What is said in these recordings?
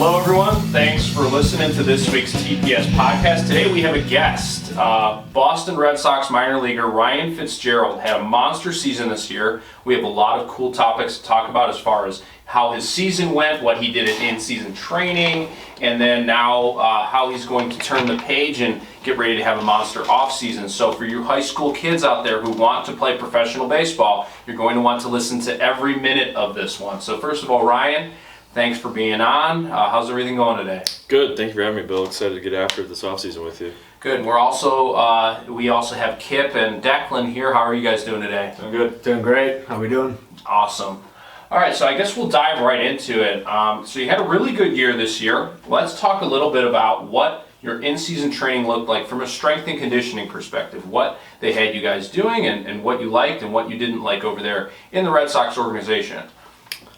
Hello, everyone. Thanks for listening to this week's TPS podcast. Today we have a guest. Boston Red Sox minor leaguer Ryan Fitzgerald had a monster season this year. We have a lot of cool topics to talk about as far as how his season went, what he did in season training, and then now how he's going to turn the page and get ready to have a monster off season. So for you high school kids out there who want to play professional baseball, you're going to want to listen to every minute of this one. So first of all, Ryan, thanks for being on. How's everything going today? Good. Thank you for having me, Bill. Excited to get after this offseason with you. Good. We're also we also have Kip and Declan here. How are you guys doing today? Doing good. Doing great. How we doing? Awesome. All right, so I guess we'll dive right into it. So you had a really good year this year. Let's talk a little bit about what your in-season training looked like from a strength and conditioning perspective, what they had you guys doing and what you liked and what you didn't like over there in the Red Sox organization.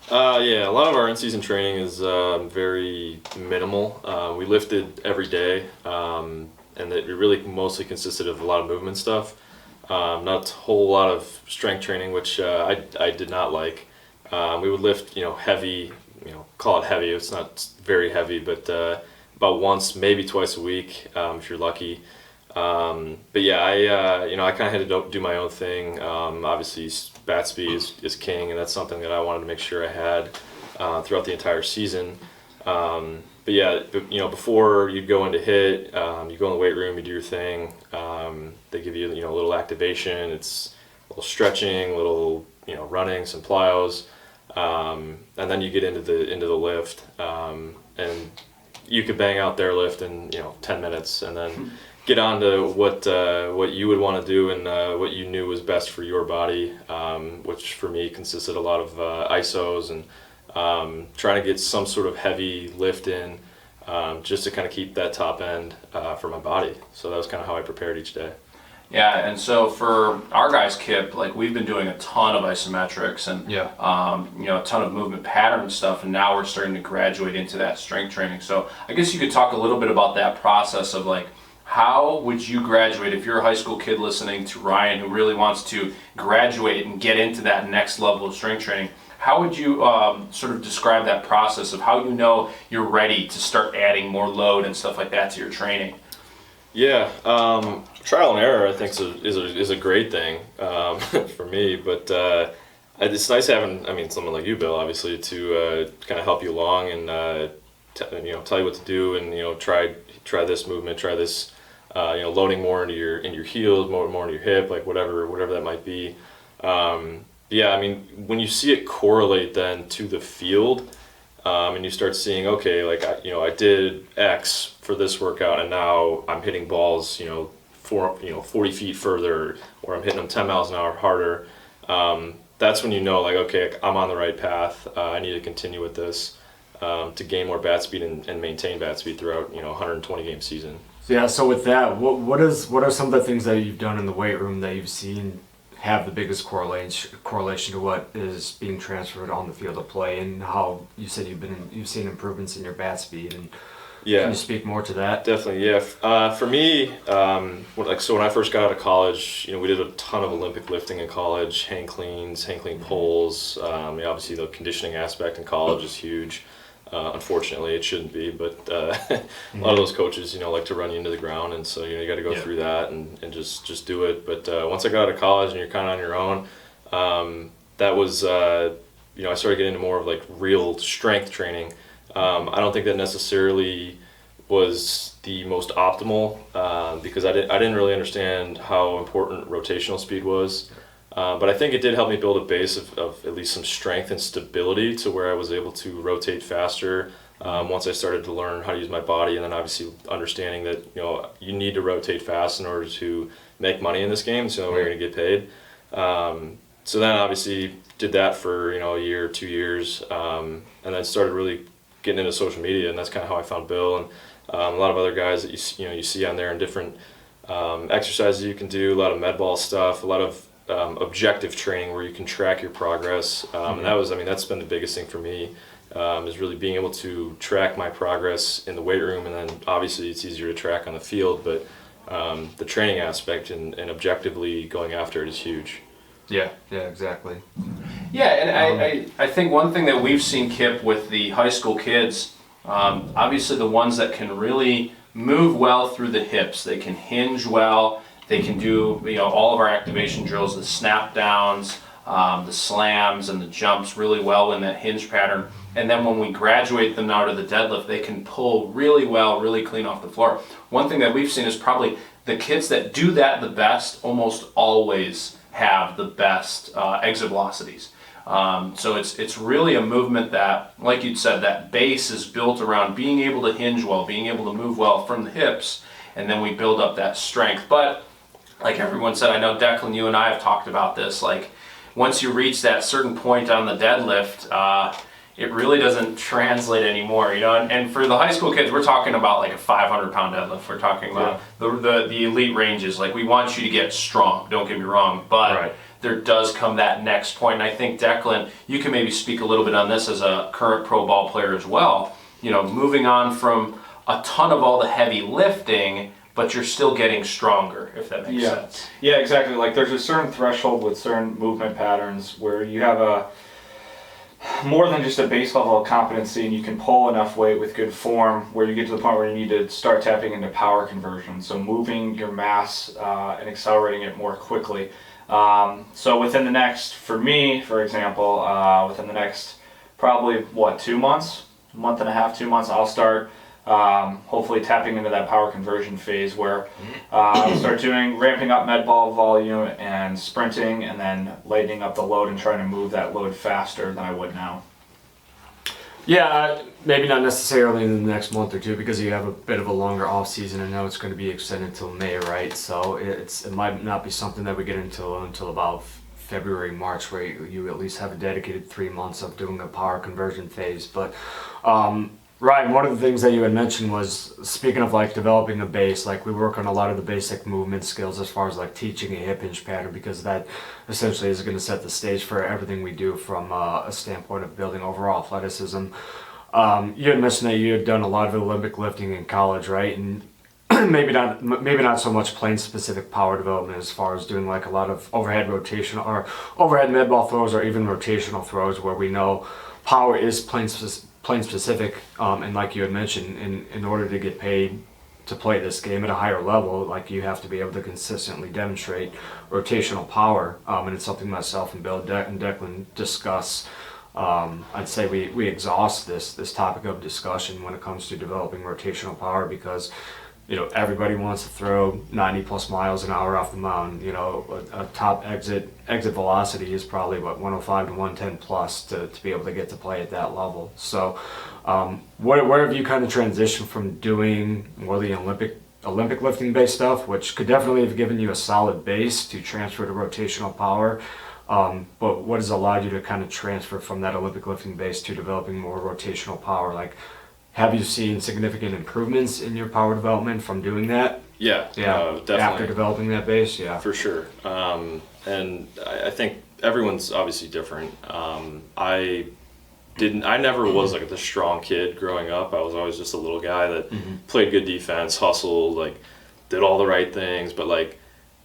Yeah, a lot of our in-season training is very minimal. We lifted every day, and it really mostly consisted of a lot of movement stuff. Not a whole lot of strength training, which I did not like. We would lift, heavy, call it heavy. It's not very heavy, but about once, maybe twice a week, if you're lucky. But yeah, I kind of had to do my own thing. Obviously, bat speed is king, and that's something that I wanted to make sure I had throughout the entire season. But yeah, before you go into hit, you go in the weight room, you do your thing. They give you, a little activation. It's a little stretching, a little, running, some plyos, and then you get into the lift, and you could bang out their lift in 10 minutes, and then get on to what you would want to do and what you knew was best for your body, which for me consisted a lot of isos and trying to get some sort of heavy lift in, just to kind of keep that top end for my body. So that was kind of how I prepared each day. Yeah, and so for our guys, Kip, we've been doing a ton of isometrics and a ton of movement pattern stuff, and now we're starting to graduate into that strength training. So I guess you could talk a little bit about that process of how would you graduate if you're a high school kid listening to Ryan who really wants to graduate and get into that next level of strength training? How would you sort of describe that process of how you're ready to start adding more load and stuff like that to your training? Yeah, trial and error I think is a great thing for me, but it's nice having someone like you, Bill, obviously, to kind of help you along and tell you what to do and try this movement, try this, loading more into your heels, more into your hip, whatever that might be. Yeah, when you see it correlate then to the field, and you start seeing, okay, I did X for this workout, and now I'm hitting balls, 40 feet further, or I'm hitting them 10 miles an hour harder. That's when okay, I'm on the right path. I need to continue with this to gain more bat speed and maintain bat speed throughout 120 game season. Yeah. So with that, what are some of the things that you've done in the weight room that you've seen have the biggest correlation to what is being transferred on the field of play, and how you said you've seen improvements in your bat speed, and can you speak more to that? Definitely, yeah. For me, so when I first got out of college, we did a ton of Olympic lifting in college, hang clean pulls. Obviously the conditioning aspect in college is huge. Unfortunately, it shouldn't be, but a lot of those coaches, like to run you into the ground, and so you got to go through that and just do it. But once I got out of college and you're kind of on your own, that was I started getting into more of real strength training. I don't think that necessarily was the most optimal because I didn't really understand how important rotational speed was. But I think it did help me build a base of at least some strength and stability to where I was able to rotate faster once I started to learn how to use my body, and then obviously understanding that you need to rotate fast in order to make money in this game, so you're going to get paid. So then obviously did that for a year, 2 years, and then started really getting into social media, and that's kind of how I found Bill and a lot of other guys that you see on there, and different exercises you can do, a lot of med ball stuff, a lot of objective training where you can track your progress, and that's been the biggest thing for me, is really being able to track my progress in the weight room, and then obviously it's easier to track on the field, but the training aspect and objectively going after it is huge. Yeah, exactly. Yeah, and I think one thing that we've seen, Kip, with the high school kids Obviously, the ones that can really move well through the hips, they can hinge well, they can do all of our activation drills, the snap downs, the slams and the jumps really well in that hinge pattern. And then when we graduate them now to the deadlift, they can pull really well, really clean off the floor. One thing that we've seen is probably the kids that do that the best almost always have the best exit velocities. So it's really a movement that, like you'd said, that base is built around being able to hinge well, being able to move well from the hips, and then we build up that strength. But like everyone said, I know Declan, you and I have talked about this, like once you reach that certain point on the deadlift, it really doesn't translate anymore, and for the high school kids, we're talking about like a 500-pound deadlift. We're talking about the elite ranges. Like, we want you to get strong, don't get me wrong, but there does come that next point. And I think, Declan, you can maybe speak a little bit on this as a current pro ball player as well, moving on from a ton of all the heavy lifting, but you're still getting stronger, if that makes sense. Yeah, exactly. Like, there's a certain threshold with certain movement patterns where you have more than just a base level of competency, and you can pull enough weight with good form where you get to the point where you need to start tapping into power conversion. So moving your mass and accelerating it more quickly. So within the next, for me, for example, within the next probably 2 months, month and a half, 2 months, I'll start hopefully tapping into that power conversion phase where I'll start ramping up med ball volume and sprinting, and then lightening up the load and trying to move that load faster than I would now. Yeah, maybe not necessarily in the next month or two, because you have a bit of a longer off season. I know it's going to be extended until May, right? So it might not be something that we get until about February, March, where you at least have a dedicated 3 months of doing a power conversion phase. But Ryan, one of the things that you had mentioned was, speaking of like developing a base, like we work on a lot of the basic movement skills as far as like teaching a hip hinge pattern, because that essentially is going to set the stage for everything we do from a standpoint of building overall athleticism. You had mentioned that you had done a lot of Olympic lifting in college, right? And maybe not so much plane specific power development as far as doing like a lot of overhead rotational or overhead med ball throws, or even rotational throws, where we know power is plane specific, and like you had mentioned, in order to get paid to play this game at a higher level, like you have to be able to consistently demonstrate rotational power, and it's something myself and Bill and Declan discuss. I'd say we exhaust this topic of discussion when it comes to developing rotational power, because everybody wants to throw 90 plus miles an hour off the mound. A top exit velocity is probably 105 to 110 plus to be able to get to play at that level. So where have you kind of transitioned from doing more the Olympic lifting based stuff, which could definitely have given you a solid base to transfer to rotational power, but what has allowed you to kind of transfer from that Olympic lifting base to developing more rotational power? Like, have you seen significant improvements in your power development from doing that? Yeah, definitely. After developing that base, yeah. For sure. And I think everyone's obviously different. I never was like the strong kid growing up. I was always just a little guy that played good defense, hustled, like did all the right things. But like,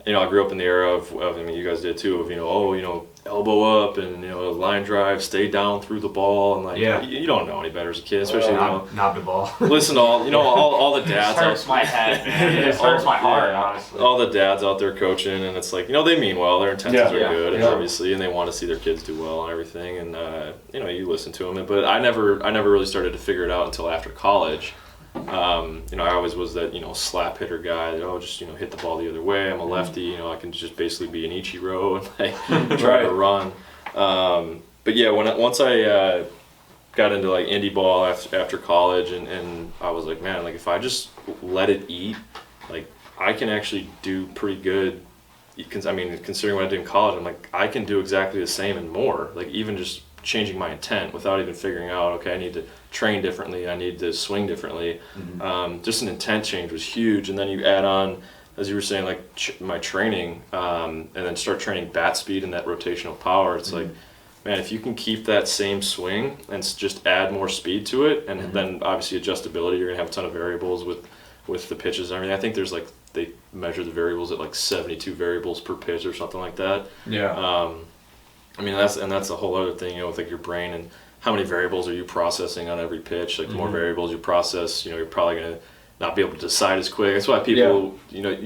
I grew up in the era of I mean, you guys did too, of, elbow up and, line drive, stay down through the ball. And like, you don't know any better as a kid, especially, knob the ball. Listen to all the dads. It hurts my head, man. It hurts my heart, honestly. All the dads out there coaching, and it's like, they mean well, their intentions are good, and obviously, and they want to see their kids do well and everything, and you listen to them. But I never really started to figure it out until after college. I always was that, slap hitter guy that, just, hit the ball the other way. I'm a lefty, I can just basically be an Ichiro and like try to run. But yeah, once I got into like indie ball after college, and I was like, man, like if I just let it eat, like I can actually do pretty good. Considering what I did in college, I'm like, I can do exactly the same and more. Like even just changing my intent without even figuring out, okay, I need to train differently, I need to swing differently. Just an intent change was huge. And then you add on, as you were saying, like my training, and then start training bat speed and that rotational power. It's like, man, if you can keep that same swing and just add more speed to it, and then obviously adjustability, you're gonna have a ton of variables with the pitches and everything. I think there's like, they measure the variables at like 72 variables per pitch or something like that. Yeah. That's a whole other thing, with like your brain and how many variables are you processing on every pitch? Like the more variables you process, you know, you're probably going to not be able to decide as quick. That's why people, you know,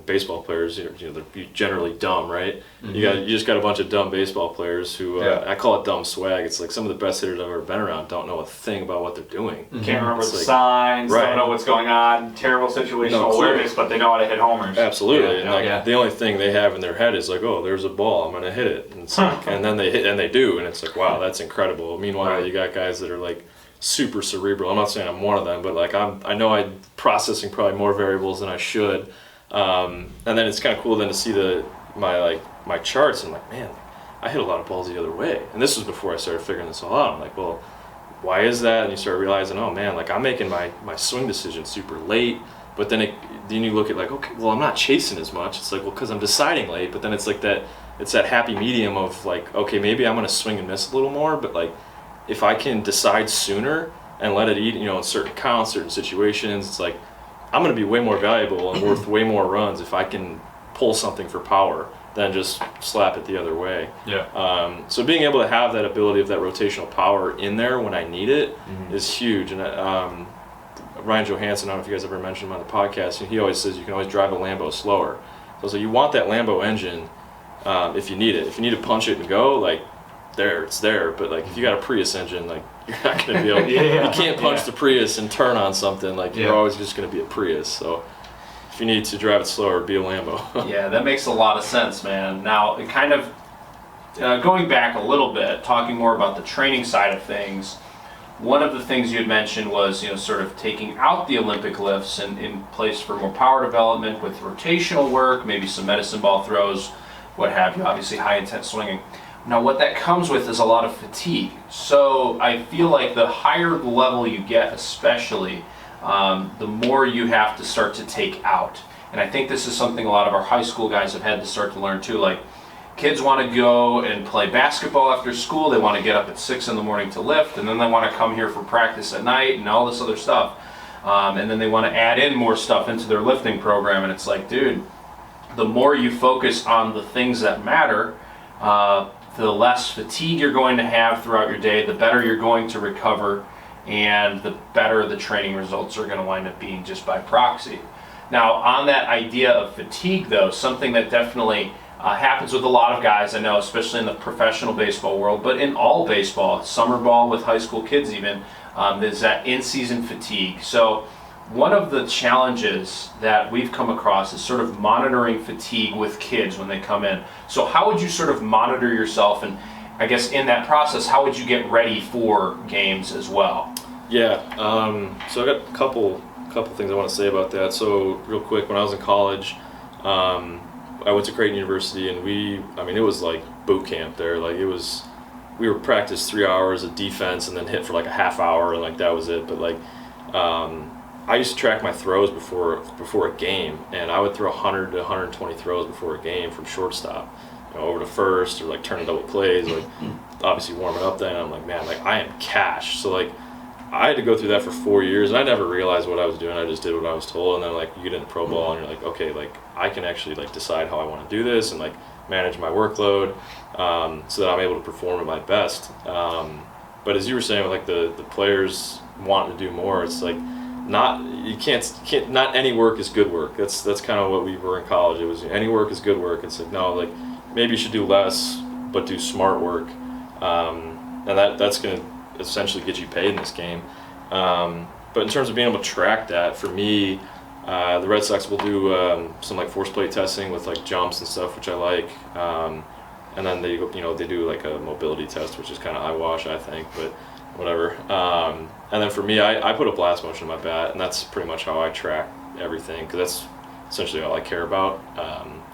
baseball players, you know, they're generally dumb, right? You just got a bunch of dumb baseball players who, I call it dumb swag. It's like some of the best hitters I've ever been around don't know a thing about what they're doing. Can't remember the signs, don't know what's going on, terrible situational awareness, but they know how to hit homers. Absolutely. And like the only thing they have in their head is like, oh, there's a ball, I'm going to hit it. And it's like, and then they hit, and they do, and it's like, wow, that's incredible. Meanwhile, you got guys that are like super cerebral. I'm not saying I'm one of them, but like I know I'm processing probably more variables than I should. And then it's kind of cool then to see my charts, and I'm like, man, I hit a lot of balls the other way. And this was before I started figuring this all out. I'm like, well, why is that? And you start realizing, oh man, like I'm making my swing decision super late. But then you look at like, okay, well, I'm not chasing as much. It's like, well, because I'm deciding late. But then it's like that happy medium of like, okay, maybe I'm going to swing and miss a little more, but like if I can decide sooner and let it eat, you know, in certain counts, certain situations, it's like I'm going to be way more valuable and worth way more runs if I can pull something for power than just slap it the other way. Yeah. So being able to have that ability of that rotational power in there when I need it is huge. And Ryan Johansson, I don't know if you guys ever mentioned him on the podcast, he always says you can always drive a Lambo slower. So you want that Lambo engine if you need it. If you need to punch it and go, like, it's there. But like if you got a Prius engine, like you're not going to be able. You can't punch the Prius and turn on something. Like you're always just going to be a Prius. So if you need to drive it slower, be a Lambo. Yeah, that makes a lot of sense, man. Now, it kind of going back a little bit, talking more about the training side of things. One of the things you had mentioned was, you know, sort of taking out the Olympic lifts and in place for more power development with rotational work, maybe some medicine ball throws, what have you. Obviously, high intent swinging. Now, what that comes with is a lot of fatigue. So I feel like the higher level you get, especially, the more you have to start to take out. And I think this is something a lot of our high school guys have had to start to learn too. Like, kids want to go and play basketball after school. They want to get up at 6 in the morning to lift, and then they want to come here for practice at night and all this other stuff. And then they want to add in more stuff into their lifting program. And it's like, dude, the more you focus on the things that matter, the less fatigue you're going to have throughout your day, the better you're going to recover, and the better the training results are going to wind up being just by proxy. Now, on that idea of fatigue, though, something that definitely happens with a lot of guys, I know, especially in the professional baseball world, but in all baseball, summer ball with high school kids even, is that in-season fatigue. So one of the challenges that we've come across is sort of monitoring fatigue with kids when they come in. So how would you sort of monitor yourself, and I guess in that process, how would you get ready for games as well? Yeah, so I got a couple things I want to say about that. So real quick, when I was in college, I went to Creighton University, and it was like boot camp there. Like we were practice 3 hours of defense and then hit for like a half hour, and like that was it. But like, I used to track my throws before a game, and I would throw 100 to 120 throws before a game from shortstop, you know, over to first, or like turning double plays, like obviously warming up. Then I'm like, man, like I am cash. So like I had to go through that for 4 years, and I never realized what I was doing. I just did what I was told, and then like you get into pro ball, and you're like, okay, like I can actually like decide how I want to do this and like manage my workload, so that I'm able to perform at my best. But as you were saying, with like the players wanting to do more, it's like not any work is good work. That's kind of what we were in college. It was any work is good work. It's like, no, like maybe you should do less but do smart work, and that's going to essentially get you paid in this game. But in terms of being able to track that, for me, the Red Sox will do some like force plate testing with like jumps and stuff, which I like, and then they do like a mobility test, which is kind of eyewash, I think, but whatever. And then for me, I put a blast motion in my bat, and that's pretty much how I track everything, because that's essentially all I care about,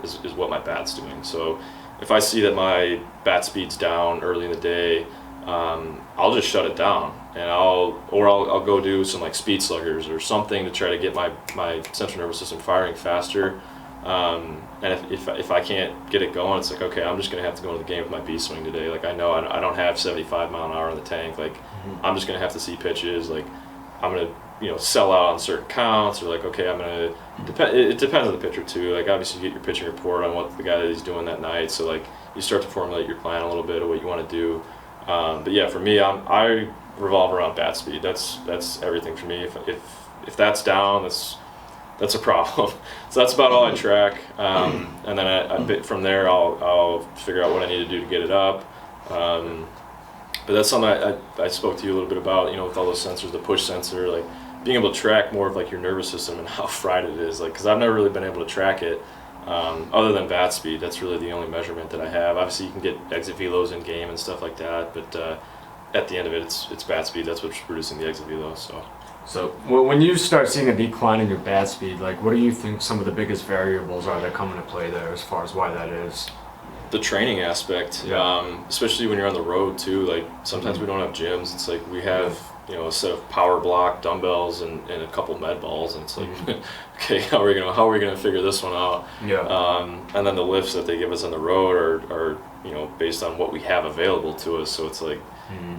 is what my bat's doing. So if I see that my bat speed's down early in the day, I'll just shut it down, and I'll go do some like speed sluggers or something to try to get my central nervous system firing faster. And if I can't get it going, it's like, okay, I'm just gonna have to go into the game with my B swing today. Like I know I don't have 75 mile an hour in the tank. Like I'm just gonna have to see pitches. Like I'm gonna sell out on certain counts, or like, okay, I'm gonna it depends on the pitcher too. Like obviously you get your pitching report on what the guy is doing that night, so like you start to formulate your plan a little bit of what you want to do. But yeah, for me, I revolve around bat speed. That's everything for me. If that's down, that's a problem. So that's about all I track. And then from there, I'll figure out what I need to do to get it up. But that's something I spoke to you a little bit about, with all those sensors, the push sensor, like being able to track more of like your nervous system and how fried it is. Like, because I've never really been able to track it other than bat speed. That's really the only measurement that I have. Obviously, you can get exit velos in game and stuff like that, but at the end of it, it's bat speed. That's what's producing the exit velo. So when you start seeing a decline in your bat speed, like what do you think some of the biggest variables are that come into play there as far as why that is? The training aspect, especially when you're on the road too. Like sometimes we don't have gyms. It's like we have a set of power block dumbbells and a couple med balls, and it's like okay, how are we gonna figure this one out? And then the lifts that they give us on the road are based on what we have available to us. So it's like,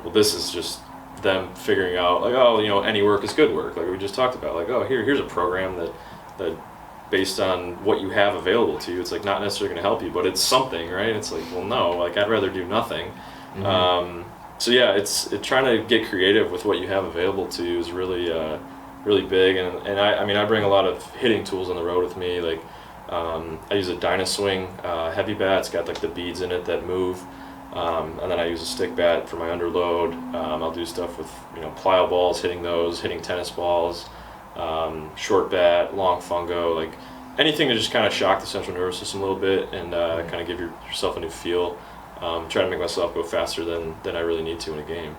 well, this is just them figuring out like, any work is good work, like we just talked about. Like, here's a program that based on what you have available to you, it's like not necessarily going to help you, but it's something, right? It's like, well, no, like I'd rather do nothing. So yeah, it's trying to get creative with what you have available to you is really big. And I bring a lot of hitting tools on the road with me. Like I use a Dynaswing heavy bat. It's got like the beads in it that move. And then I use a stick bat for my underload. I'll do stuff with plyo balls, hitting tennis balls, short bat, long fungo, like anything to just kind of shock the central nervous system a little bit and kind of give yourself a new feel. Try to make myself go faster than I really need to in a game.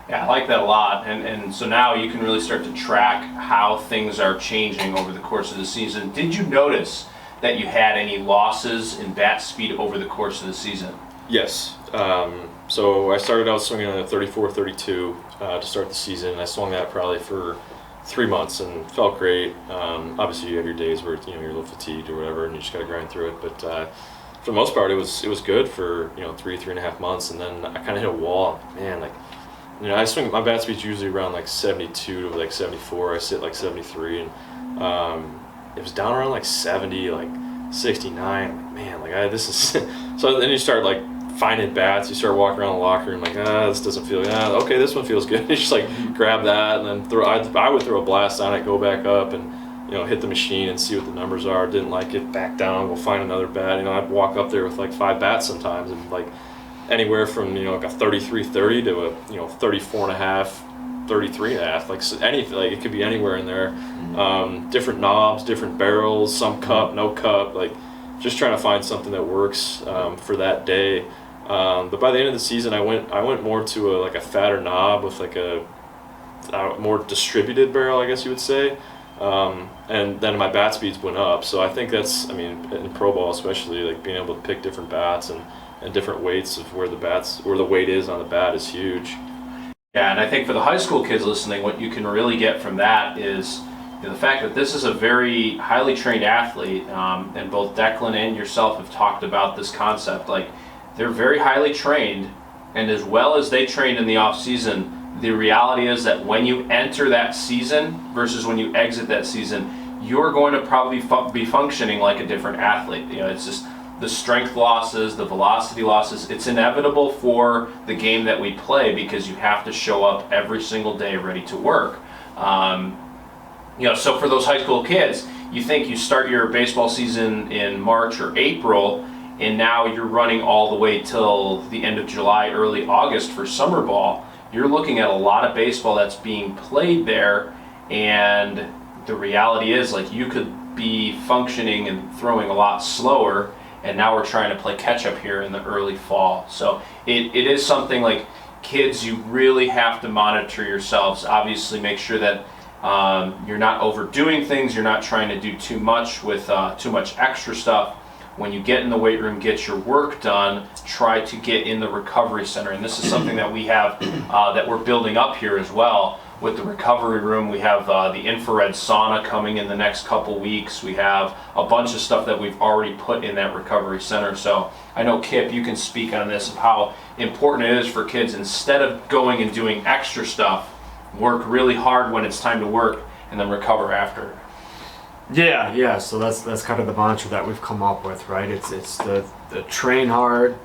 Yeah, I like that a lot. And so now you can really start to track how things are changing over the course of the season. Did you notice that you had any losses in bat speed over the course of the season? Yes. So I started out swinging on a 34-32 to start the season. I swung that probably for 3 months and felt great. Obviously, you have your days where you're a little fatigued or whatever, and you just got to grind through it. But for the most part, it was good for 3.5 months, and then I kind of hit a wall. Man, like I swing, my bat speed's usually around like 72 to like 74. I sit like 73, and it was down around like 70, like 69. Like, man, like this is so. Then you start like finding bats. You start walking around the locker room like, this doesn't feel. Okay, this one feels good. You just like grab that and then throw. I would throw a blast on it, go back up, and hit the machine and see what the numbers are. Didn't like it, back down, go find another bat. I'd walk up there with like 5 bats sometimes, and like anywhere from like a 33-30 to a 34.5, 33.5. Like so anything, like it could be anywhere in there. Different knobs, different barrels, some cup, no cup. Like just trying to find something that works for that day. But by the end of the season, I went more to a fatter knob with like a more distributed barrel, I guess you would say. And then my bat speeds went up. So I think that's, in pro ball especially, like being able to pick different bats and different weights of where the weight is on the bat is huge. Yeah, and I think for the high school kids listening, what you can really get from that is the fact that this is a very highly trained athlete, and both Declan and yourself have talked about this concept. Like, they're very highly trained, and as well as they trained in the off season, the reality is that when you enter that season versus when you exit that season, you're going to probably be functioning like a different athlete. It's just the strength losses, the velocity losses. It's inevitable for the game that we play because you have to show up every single day ready to work. So for those high school kids, you think you start your baseball season in March or April, and now you're running all the way till the end of July, early August for summer ball. You're looking at a lot of baseball that's being played there, and the reality is, like, you could be functioning and throwing a lot slower, and now we're trying to play catch up here in the early fall. So it is something like, kids, you really have to monitor yourselves. Obviously, make sure that you're not overdoing things, you're not trying to do too much with too much extra stuff. When you get in the weight room, get your work done, try to get in the recovery center. And this is something that we have that we're building up here as well. With the recovery room, we have the infrared sauna coming in the next couple weeks. We have a bunch of stuff that we've already put in that recovery center. So I know, Kip, you can speak on this, of how important it is for kids, instead of going and doing extra stuff, work really hard when it's time to work and then recover after. Yeah. So that's kind of the mantra that we've come up with, right? It's the train hard,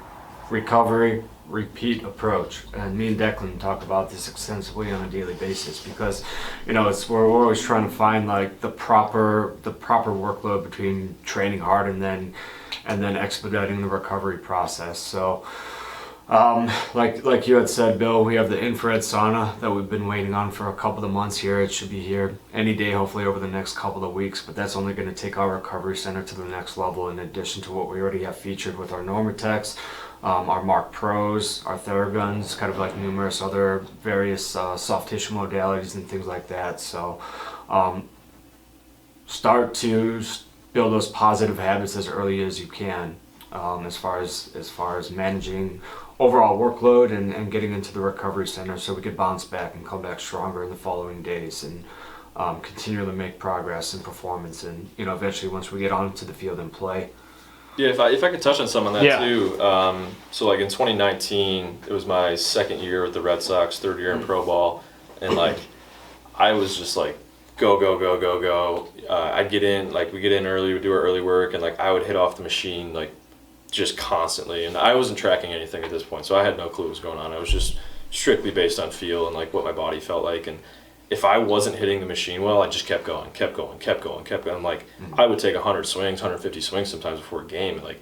recovery, repeat approach. And me and Declan talk about this extensively on a daily basis because, we're always trying to find like the proper workload between training hard and then expediting the recovery process. So, like you had said, Bill, we have the infrared sauna that we've been waiting on for a couple of months here. It should be here any day, hopefully over the next couple of weeks, but that's only going to take our recovery center to the next level in addition to what we already have featured with our Normatex, our Mark Pros, our Theraguns, kind of like numerous other various soft tissue modalities and things like that. So start to build those positive habits as early as you can, as far as managing overall workload and getting into the recovery center so we could bounce back and come back stronger in the following days and continue to make progress in performance and eventually once we get onto the field and play. Yeah, if I could touch on some of that Yeah. too. So like in 2019, it was my second year with the Red Sox, third year in pro ball, and like I was just like go. I'd get in, like we get in early, we do our early work, and like I would hit off the machine like just constantly, and I wasn't tracking anything at this point, so I had no clue what was going on. I was just strictly based on feel and like what my body felt like, and if I wasn't hitting the machine well, I just kept going. Like I would take 100 swings, 150 swings sometimes before a game. Like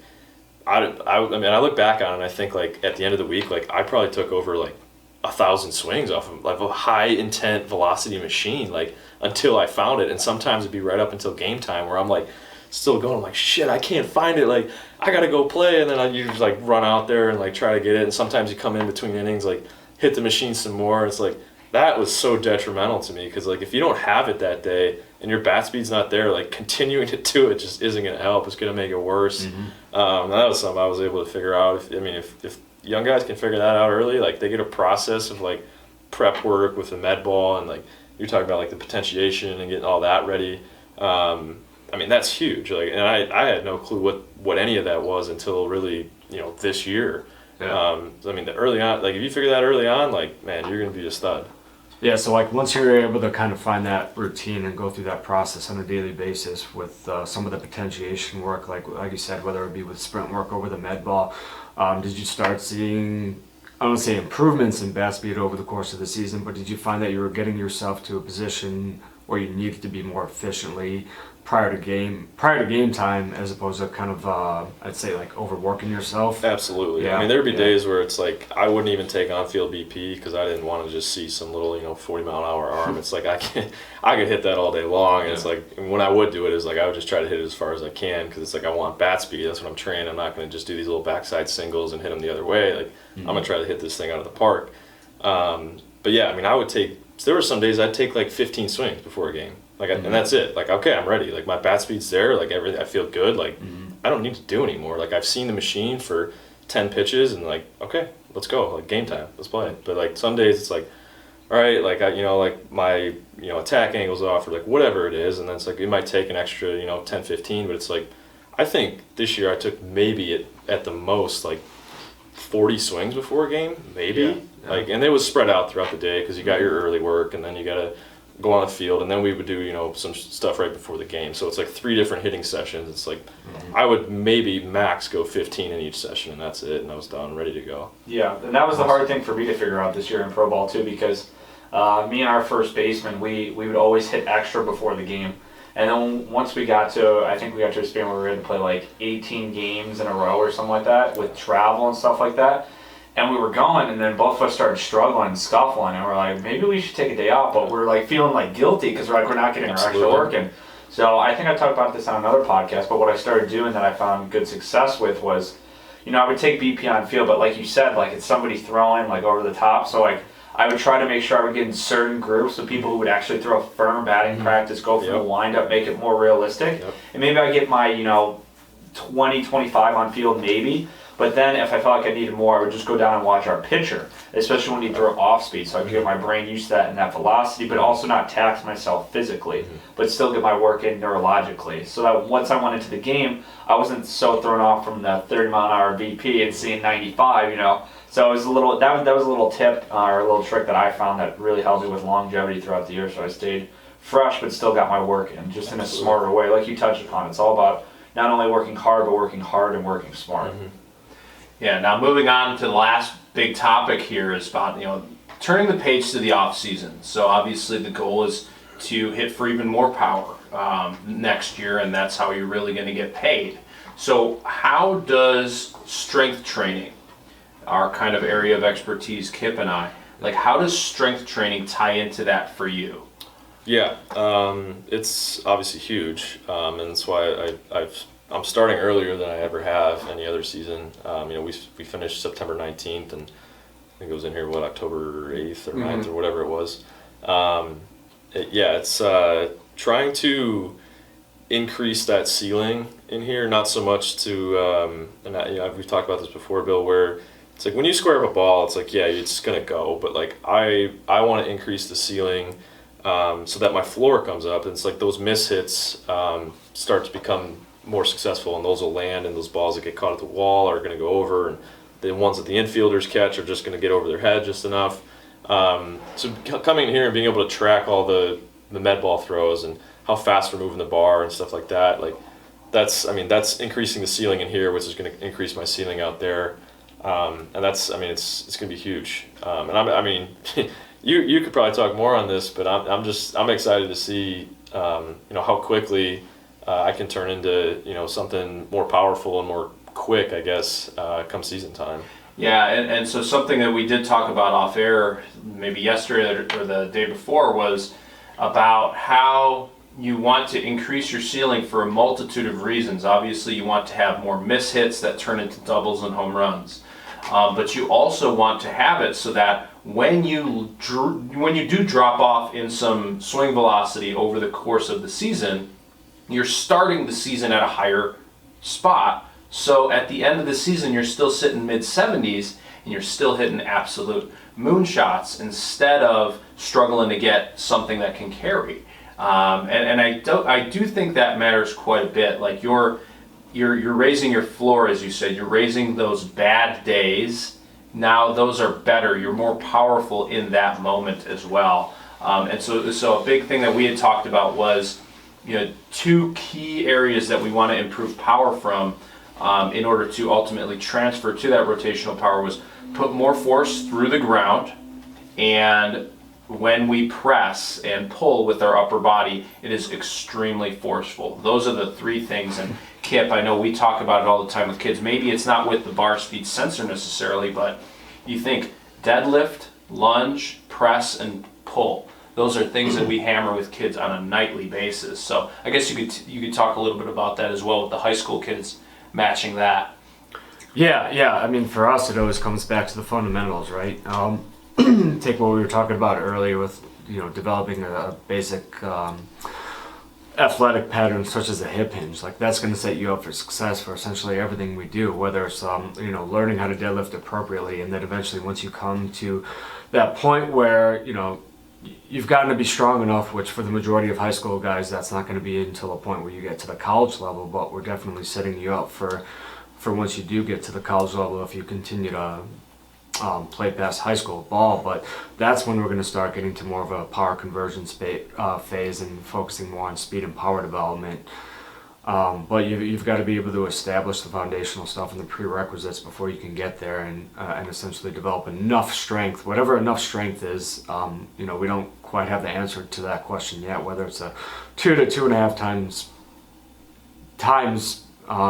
I mean, I look back on it and I think like at the end of the week, like I probably took over like 1,000 swings off of like a high intent velocity machine, like until I found it. And sometimes it'd be right up until game time where I'm like still going, I'm like, shit, I can't find it. Like I gotta go play. And then you just like run out there and like try to get it. And sometimes you come in between innings, like hit the machine some more. It's like, that was so detrimental to me because like if you don't have it that day and your bat speed's not there, like continuing to do it just isn't going to help. It's going to make it worse. That was something I was able to figure out. If young guys can figure that out early, like they get a process of like prep work with the med ball and like you're talking about like the potentiation and getting all that ready. That's huge. Like, and I had no clue what any of that was until really this year. Yeah. Early on, like if you figure that early on, like man, you're going to be a stud. Yeah, so like once you're able to kind of find that routine and go through that process on a daily basis with some of the potentiation work, like you said, whether it be with sprint work or with a med ball, did you start seeing, I don't say improvements in bat speed over the course of the season, but did you find that you were getting yourself to a position where you needed to be more efficiently prior to game time as opposed to kind of I'd say like overworking yourself? Absolutely. Yeah. There'd be days where it's like I wouldn't even take on-field BP because I didn't want to just see some little 40-mile-an-hour arm. It's like I could hit that all day long. And it's like when I would do it is like I would just try to hit it as far as I can because it's like I want bat speed. That's what I'm trained. I'm not going to just do these little backside singles and hit them the other way. Like I'm going to try to hit this thing out of the park. But yeah, I would take. There were some days I'd take like 15 swings before a game. And that's it. Like, okay, I'm ready. Like, my bat speed's there. Like, everything, I feel good. Like, I don't need to do anymore. Like, I've seen the machine for 10 pitches and, like, okay, let's go. Like, game time. Let's play. But, like, some days it's like, all right, like, like, my, attack angle's off or, like, whatever it is. And then it's like, it might take an extra, 10, 15. But it's like, I think this year I took maybe at the most, like, 40 swings before a game. Maybe. Yeah. Like, and it was spread out throughout the day because you got your early work and then you got to go on the field, and then we would do some stuff right before the game. So it's like 3 different hitting sessions. It's like I would maybe max go 15 in each session, and that's it. And I was done, ready to go. Yeah, and that was the hard thing for me to figure out this year in pro ball too, because me and our first baseman, we would always hit extra before the game, and then once we got to, I think we got to a span where we had to play like 18 games in a row or something like that with travel and stuff like that. And we were going, and then both of us started struggling and scuffling, and we're like, maybe we should take a day off, but we're like feeling like guilty because we're not getting our extra work in. So I think I talked about this on another podcast, but what I started doing that I found good success with was, I would take BP on field, but like you said, like it's somebody throwing like over the top, so like I would try to make sure I would get in certain groups of people who would actually throw a firm batting practice, go for the windup, make it more realistic, and maybe I get my 20, 25 on field maybe. But then if I felt like I needed more, I would just go down and watch our pitcher, especially when he throw off speed. So I could get my brain used to that and that velocity, but also not tax myself physically, but still get my work in neurologically. So that once I went into the game, I wasn't so thrown off from the 30-mile-an-hour BP and seeing 95, So it was that was a little tip or a little trick that I found that really helped me with longevity throughout the year. So I stayed fresh, but still got my work in, just in a smarter way. Like you touched upon, it's all about not only working hard, but working hard and working smart. Yeah, now moving on to the last big topic here is about, turning the page to the off season. So obviously the goal is to hit for even more power next year, and that's how you're really going to get paid. So how does strength training, our kind of area of expertise, Kip and I, like how does strength training tie into that for you? Yeah, it's obviously huge, and that's why I'm starting earlier than I ever have any other season. We finished September 19th, and I think it was in here October 8th or 9th or whatever it was. It's trying to increase that ceiling in here, not so much to we've talked about this before, Bill, where it's like when you square up a ball, it's like it's gonna go, but like I want to increase the ceiling so that my floor comes up, and it's like those miss hits start to become more successful, and those will land, and those balls that get caught at the wall are going to go over, and the ones that the infielders catch are just going to get over their head just enough. So coming in here and being able to track all the med ball throws and how fast we're moving the bar and stuff like that, like that's increasing the ceiling in here, which is going to increase my ceiling out there, and that's it's going to be huge. You could probably talk more on this, but I'm excited to see how quickly I can turn into something more powerful and more quick, I guess, come season time. Yeah, and so something that we did talk about off air maybe yesterday or the day before was about how you want to increase your ceiling for a multitude of reasons. Obviously, you want to have more miss hits that turn into doubles and home runs. But you also want to have it so that when you do drop off in some swing velocity over the course of the season, you're starting the season at a higher spot. So at the end of the season, you're still sitting mid-70s and you're still hitting absolute moonshots instead of struggling to get something that can carry. And I do think that matters quite a bit. Like you're raising your floor, as you said. You're raising those bad days. Now those are better. You're more powerful in that moment as well. And so a big thing that we had talked about was, two key areas that we want to improve power from in order to ultimately transfer to that rotational power was put more force through the ground, and when we press and pull with our upper body, it is extremely forceful. Those are the three things. And Kip, I know we talk about it all the time with kids. Maybe it's not with the bar speed sensor necessarily, but you think deadlift, lunge, press, and pull. Those are things that we hammer with kids on a nightly basis. So I guess you could talk a little bit about that as well with the high school kids matching that. Yeah. I mean, for us, it always comes back to the fundamentals, right? Take what we were talking about earlier with developing a basic athletic pattern such as a hip hinge. Like that's going to set you up for success for essentially everything we do, whether it's learning how to deadlift appropriately, and then eventually once you come to that point where you've gotten to be strong enough, which for the majority of high school guys that's not going to be until a point where you get to the college level, but we're definitely setting you up for once you do get to the college level if you continue to play past high school ball. But that's when we're going to start getting to more of a power conversion phase and focusing more on speed and power development. But you've got to be able to establish the foundational stuff and the prerequisites before you can get there and essentially develop enough strength, whatever enough strength is. We don't quite have the answer to that question yet, whether it's a 2 to 2.5 times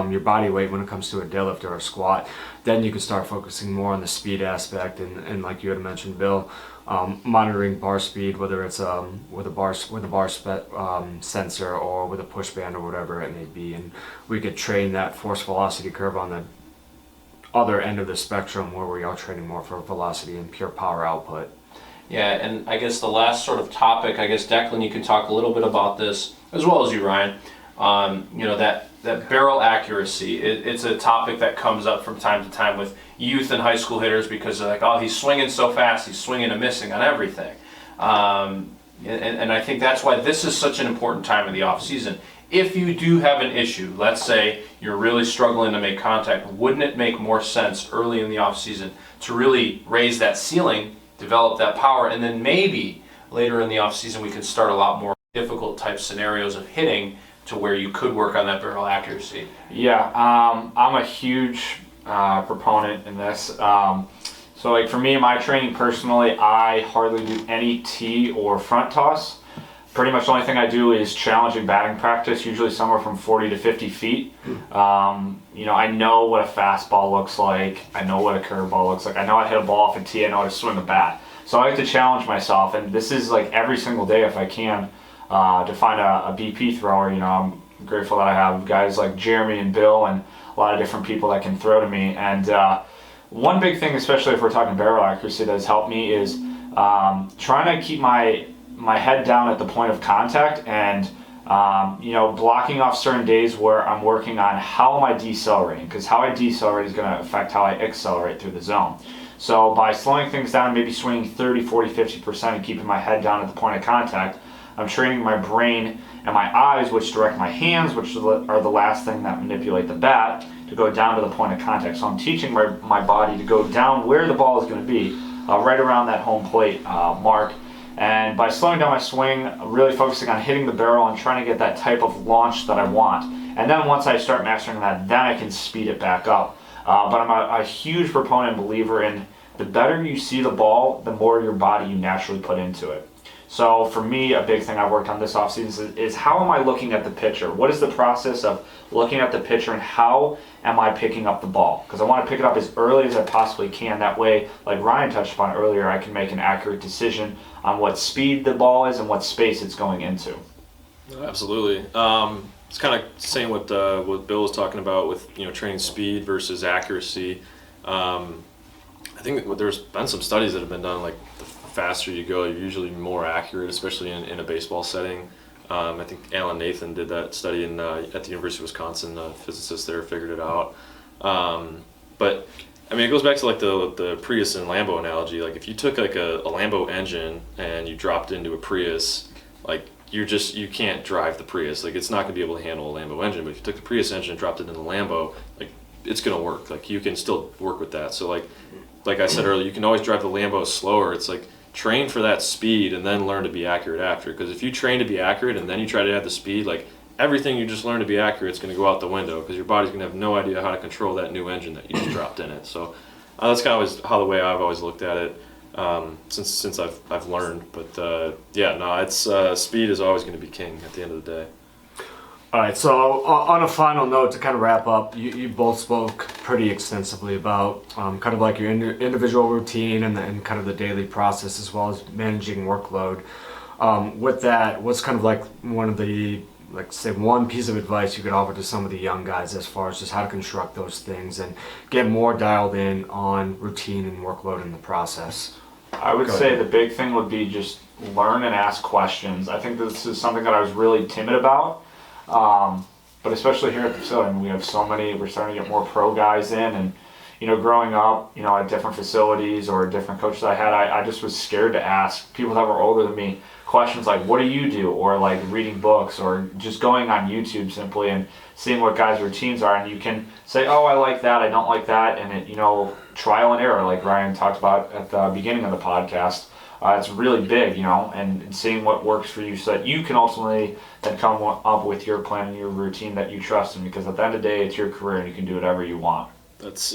your body weight when it comes to a deadlift or a squat. Then you can start focusing more on the speed aspect and like you had mentioned, Bill, monitoring bar speed, whether it's with a bar sensor or with a push band or whatever it may be, and we could train that force velocity curve on the other end of the spectrum where we are training more for velocity and pure power output. Yeah, and I guess the last sort of topic, I guess Declan, you can talk a little bit about this as well as you, Ryan. That barrel accuracy, it's a topic that comes up from time to time with youth and high school hitters because they're like, oh, he's swinging so fast, he's swinging and missing on everything. And I think that's why this is such an important time of the off season. If you do have an issue, let's say you're really struggling to make contact, wouldn't it make more sense early in the off season to really raise that ceiling, develop that power, and then maybe later in the off season we can start a lot more difficult type scenarios of hitting to where you could work on that barrel accuracy? Yeah, I'm a huge proponent in this. So like for me, my training personally, I hardly do any tee or front toss. Pretty much the only thing I do is challenging batting practice, usually somewhere from 40 to 50 feet. I know what a fastball looks like. I know what a curveball looks like. I know how to hit a ball off a tee. I know how to swing a bat. So I like to challenge myself, and this is like every single day if I can, to find a BP thrower. I'm grateful that I have guys like Jeremy and Bill and a lot of different people that can throw to me. And one big thing, especially if we're talking barrel accuracy, that has helped me is trying to keep my head down at the point of contact, and blocking off certain days where I'm working on how am I decelerating, because how I decelerate is going to affect how I accelerate through the zone. So by slowing things down, maybe swinging 30, 40, 50% and keeping my head down at the point of contact, I'm training my brain and my eyes, which direct my hands, which are the last thing that manipulate the bat, to go down to the point of contact. So I'm teaching my body to go down where the ball is going to be, right around that home plate mark. And by slowing down my swing, really focusing on hitting the barrel and trying to get that type of launch that I want. And then once I start mastering that, then I can speed it back up. But I'm a huge proponent and believer in the better you see the ball, the more your body you naturally put into it. So for me, a big thing I've worked on this offseason is how am I looking at the pitcher? What is the process of looking at the pitcher, and how am I picking up the ball? Because I want to pick it up as early as I possibly can. That way, like Ryan touched upon earlier, I can make an accurate decision on what speed the ball is and what space it's going into. Absolutely. It's kind of saying what Bill was talking about with training speed versus accuracy. I think that there's been some studies that have been done, like the faster you go, you're usually more accurate, especially in a baseball setting. I think Alan Nathan did that study at the University of Wisconsin. A physicist there figured it out. But I mean, it goes back to like the Prius and Lambo analogy. Like if you took like a Lambo engine and you dropped it into a Prius, like you can't drive the Prius. Like it's not going to be able to handle a Lambo engine. But if you took the Prius engine and dropped it in the Lambo, like it's going to work. Like you can still work with that. So like I said earlier, you can always drive the Lambo slower. It's like train for that speed and then learn to be accurate after. Because if you train to be accurate and then you try to have the speed, like everything you just learned to be accurate is going to go out the window, because your body's going to have no idea how to control that new engine that you just dropped in it. So that's kind of how the way I've always looked at it since I've learned. But it's speed is always going to be king at the end of the day. All right, so on a final note, to kind of wrap up, you both spoke pretty extensively about kind of like your individual routine and kind of the daily process, as well as managing workload. With that, what's kind of like one of the, like say, one piece of advice you could offer to some of the young guys as far as just how to construct those things and get more dialed in on routine and workload in the process? I would say the big thing would be just learn and ask questions. I think this is something that I was really timid about. But especially here at the facility, I mean, we have so many, we're starting to get more pro guys in, and, growing up, at different facilities or different coaches I had, I just was scared to ask people that were older than me questions like, what do you do? Or like reading books, or just going on YouTube simply and seeing what guys' routines are. And you can say, oh, I like that, I don't like that. And it, trial and error, like Ryan talked about at the beginning of the podcast. It's really big, and seeing what works for you so that you can ultimately then come up with your plan and your routine that you trust in, because at the end of the day, it's your career and you can do whatever you want. That's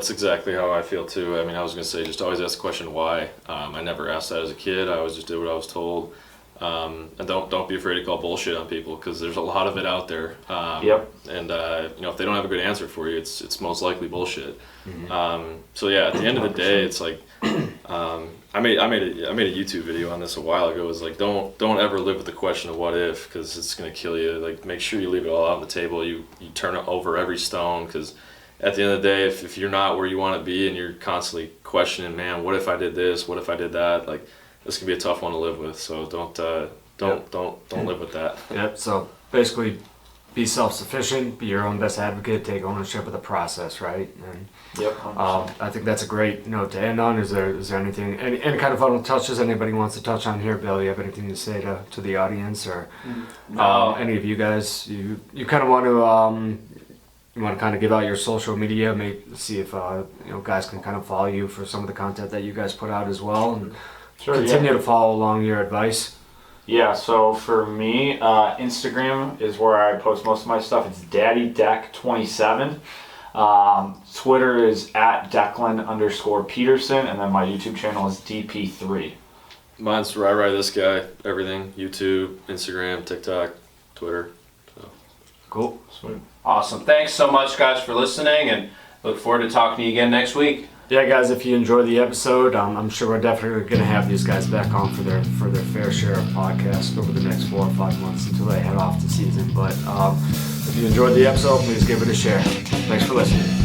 exactly how I feel too. I mean, I was going to say, just always ask the question why. I never asked that as a kid. I always just did what I was told. And don't be afraid to call bullshit on people, because there's a lot of it out there. Yep. And if they don't have a good answer for you, it's most likely bullshit. Mm-hmm. So yeah, at the end of the day, it's like I made a YouTube video on this a while ago. It was like, don't ever live with the question of what if, because it's gonna kill you. Like, make sure you leave it all out on the table. You turn it over every stone, because at the end of the day, if you're not where you want to be and you're constantly questioning, man, what if I did this? What if I did that? Like, this can be a tough one to live with. So don't live with that. Yep. So basically, be self-sufficient, be your own best advocate, take ownership of the process, right? And yep. I think that's a great note to end on. Is there anything, any kind of final touches anybody wants to touch on here? Bill, you have anything to say to the audience, or any of you guys? You kind of want to you want to kind of give out your social media, maybe see if guys can kind of follow you for some of the content that you guys put out as well, and continue to follow along your advice. Yeah, so for me, Instagram is where I post most of my stuff. It's DaddyDeck27. Twitter is at Declan_Peterson, and then my YouTube channel is DP3. Mine's Rai this guy. Everything: YouTube, Instagram, TikTok, Twitter. So. Cool. Sweet. Awesome. Thanks so much, guys, for listening, and look forward to talking to you again next week. Yeah, guys, if you enjoyed the episode, I'm sure we're definitely going to have these guys back on for their fair share of podcasts over the next 4 or 5 months until they head off the season. But if you enjoyed the episode, please give it a share. Thanks for listening.